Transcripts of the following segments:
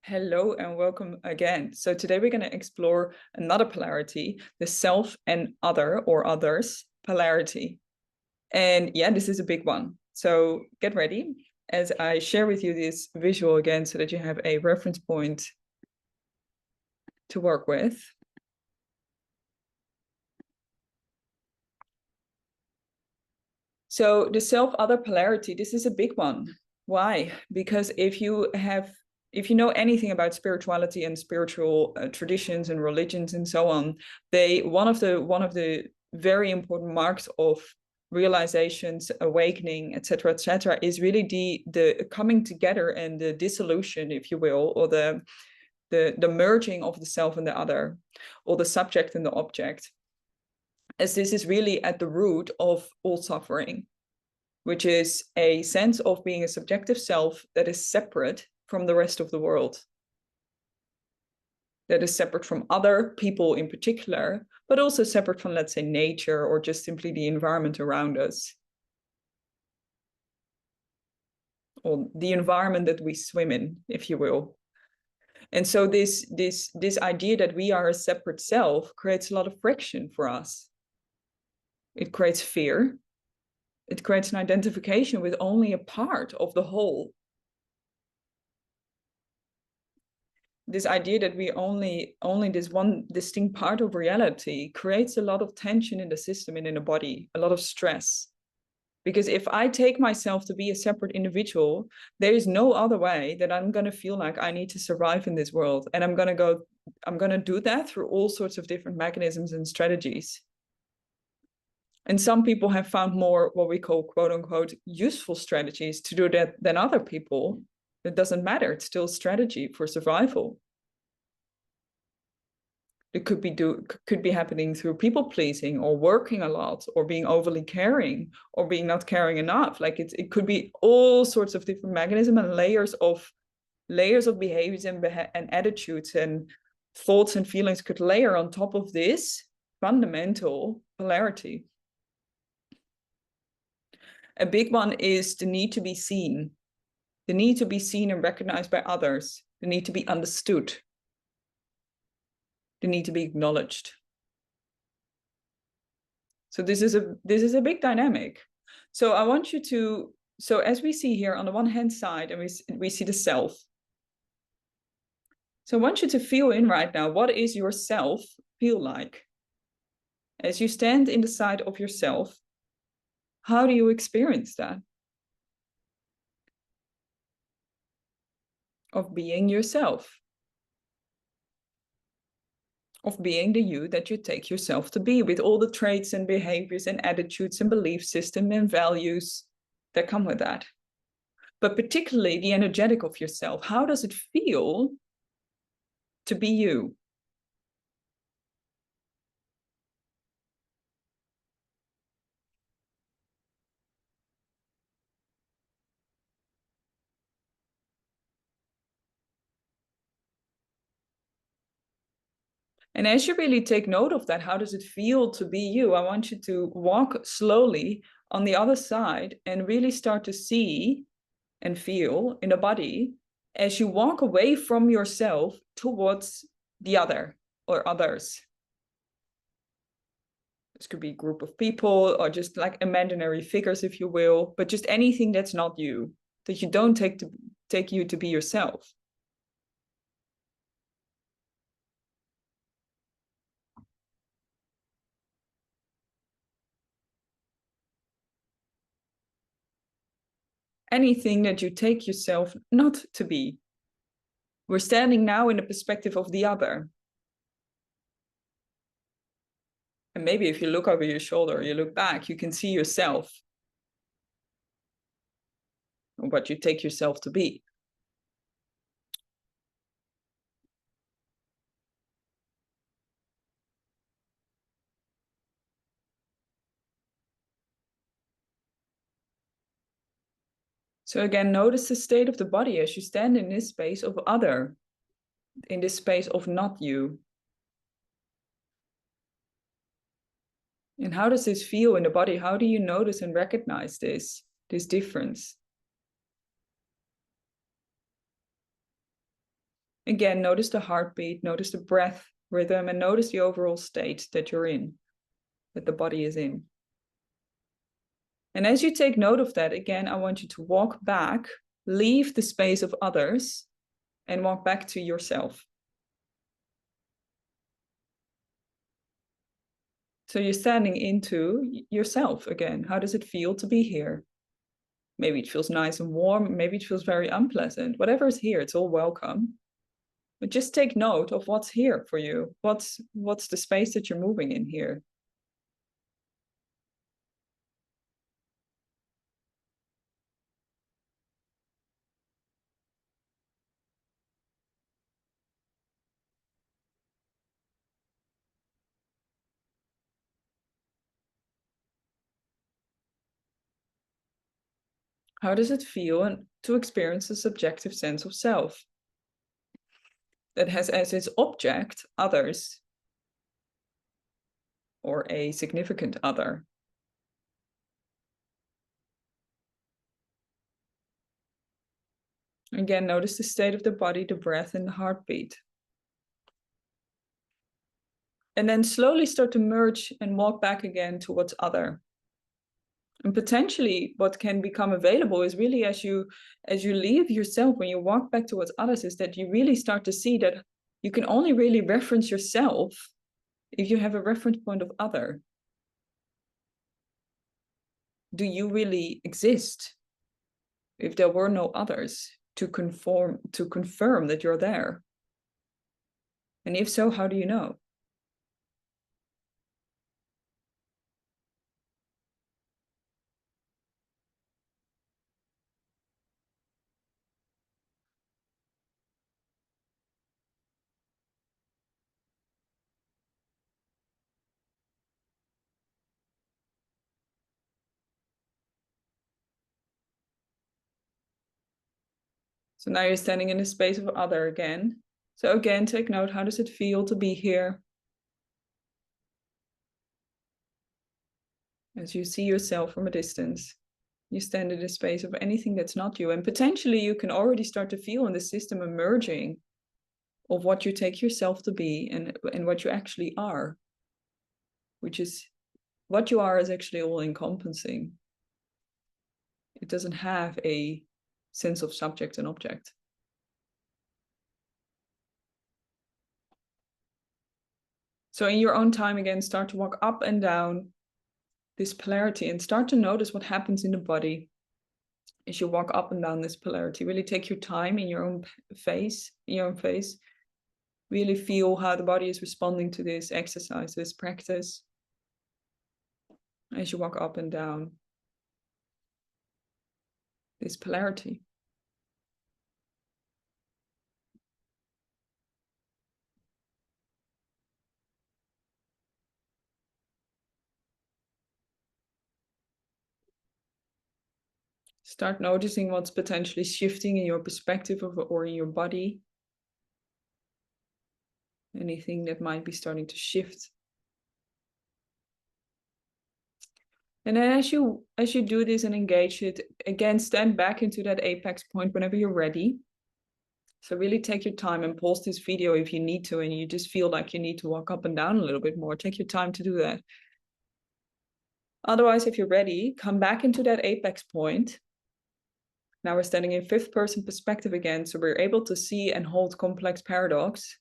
Hello and welcome again. So today we're going to explore another polarity, the self and other or others polarity. And yeah, this is a big one. So get ready as I share with you this visual again so that you have a reference point to work with. So the self-other polarity, this is a big one. Why? Because if you know anything about spirituality and spiritual traditions and religions and so on, one of the very important marks of realizations, awakening, etc., is really the coming together and the dissolution, if you will, or the merging of the self and the other, or the subject and the object, as this is really at the root of all suffering, which is a sense of being a subjective self that is separate from the rest of the world, that is separate from other people in particular, but also separate from, let's say, nature or just simply the environment around us, or the environment that we swim in, if you will. And so this idea that we are a separate self creates a lot of friction for us. It creates fear. It creates an identification with only a part of the whole. This idea that we only this one distinct part of reality creates a lot of tension in the system and in the body, a lot of stress. Because if I take myself to be a separate individual, there is no other way that I'm going to feel like I need to survive in this world. And I'm going to do that through all sorts of different mechanisms and strategies. And some people have found more what we call, quote unquote, useful strategies to do that than other people. It doesn't matter. It's still strategy for survival. It could be happening through people pleasing, or working a lot, or being overly caring, or being not caring enough. Like it could be all sorts of different mechanisms and layers of behaviors and attitudes and thoughts and feelings could layer on top of this fundamental polarity. A big one is the need to be seen. The need to be seen and recognized by others. The need to be understood. The need to be acknowledged. So this is a big dynamic. So I want you to, so as we see here on the one hand side, and we see the self. So I want you to feel in right now, what is your self feel like? As you stand in the side of yourself, how do you experience that? Of being yourself. Of being the you that you take yourself to be, with all the traits and behaviors and attitudes and belief system and values that come with that. But particularly the energetic of yourself. How does it feel to be you? And as you really take note of that, how does it feel to be you? I want you to walk slowly on the other side and really start to see and feel in the body as you walk away from yourself towards the other or others. This could be a group of people or just like imaginary figures, if you will, but just anything that's not you, that you don't take you to be yourself. Anything that you take yourself not to be. We're standing now in the perspective of the other. And maybe if you look over your shoulder, you look back, you can see yourself, or what you take yourself to be. So again, notice the state of the body as you stand in this space of other, in this space of not you. And how does this feel in the body? How do you notice and recognize this difference? Again, notice the heartbeat, notice the breath rhythm, and notice the overall state that you're in, that the body is in. And as you take note of that, again, I want you to walk back, leave the space of others, and walk back to yourself. So you're standing into yourself again. How does it feel to be here? Maybe it feels nice and warm. Maybe it feels very unpleasant. Whatever is here, it's all welcome. But just take note of what's here for you. What's the space that you're moving in here? How does it feel to experience a subjective sense of self that has as its object others or a significant other? Again, notice the state of the body, the breath, and the heartbeat. And then slowly start to merge and walk back again to what's other. And potentially what can become available is really as you leave yourself, when you walk back towards others, is that you really start to see that you can only really reference yourself if you have a reference point of other. Do you really exist if there were no others to confirm that you're there? And if so, how do you know? So now you're standing in the space of other again. So again, take note, how does it feel to be here? As you see yourself from a distance, you stand in the space of anything that's not you. And potentially you can already start to feel in the system emerging of what you take yourself to be and what you actually are, which is what you are is actually all encompassing. It doesn't have a sense of subject and object. So in your own time, again, start to walk up and down this polarity and start to notice what happens in the body as you walk up and down this polarity. Really take your time in your own face, Really feel how the body is responding to this exercise, this practice, as you walk up and down this polarity. Start noticing what's potentially shifting in your perspective or in your body. Anything that might be starting to shift. And then as you do this and engage it, again, stand back into that apex point whenever you're ready. So really take your time and pause this video if you need to, and you just feel like you need to walk up and down a little bit more. Take your time to do that. Otherwise, if you're ready, come back into that apex point. Now we're standing in fifth person perspective again, so we're able to see and hold complex paradox.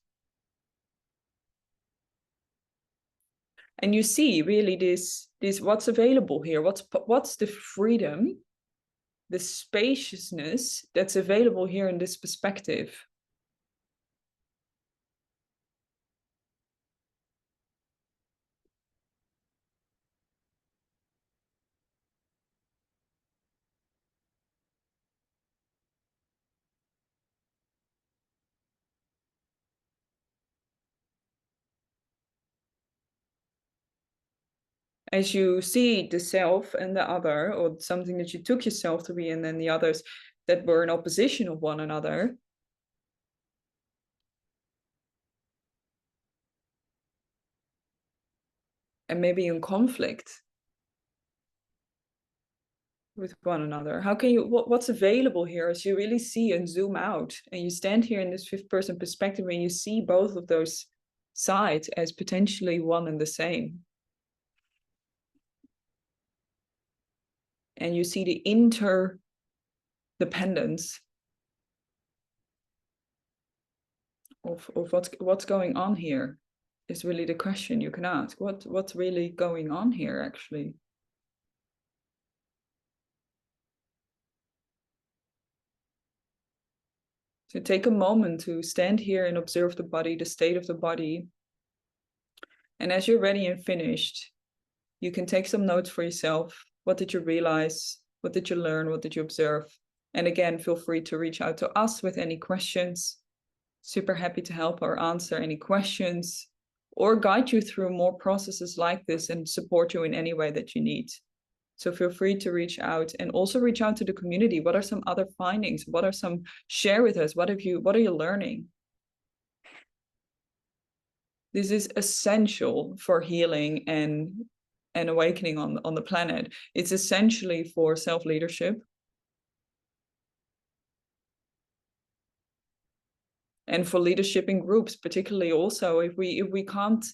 And you see really this what's available here, what's the freedom, the spaciousness that's available here in this perspective. As you see the self and the other, or something that you took yourself to be, and then the others that were in opposition of one another, and maybe in conflict, with one another? How can you, what's available here as you really see and zoom out and you stand here in this fifth person perspective and you see both of those sides as potentially one and the same. And you see the interdependence of what's going on here is really the question you can ask. What's really going on here, actually? So take a moment to stand here and observe the body, the state of the body. And as you're ready and finished, you can take some notes for yourself. What did you realize? What did you learn? What did you observe? And again, feel free to reach out to us with any questions. Super happy to help or answer any questions or guide you through more processes like this and support you in any way that you need. So feel free to reach out and also reach out to the community. What are some other findings? What are some, share with us. What are you learning? This is essential for healing and awakening on the planet. It's essentially for self-leadership. And for leadership in groups, particularly also, if we can't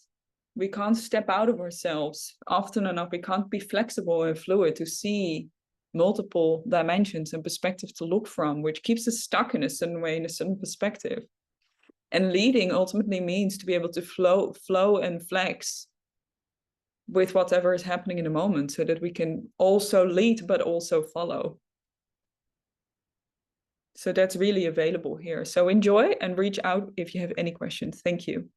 step out of ourselves often enough, we can't be flexible and fluid to see multiple dimensions and perspectives to look from, which keeps us stuck in a certain way, in a certain perspective. And leading ultimately means to be able to flow and flex with whatever is happening in the moment so that we can also lead, but also follow. So that's really available here. So enjoy and reach out if you have any questions. Thank you.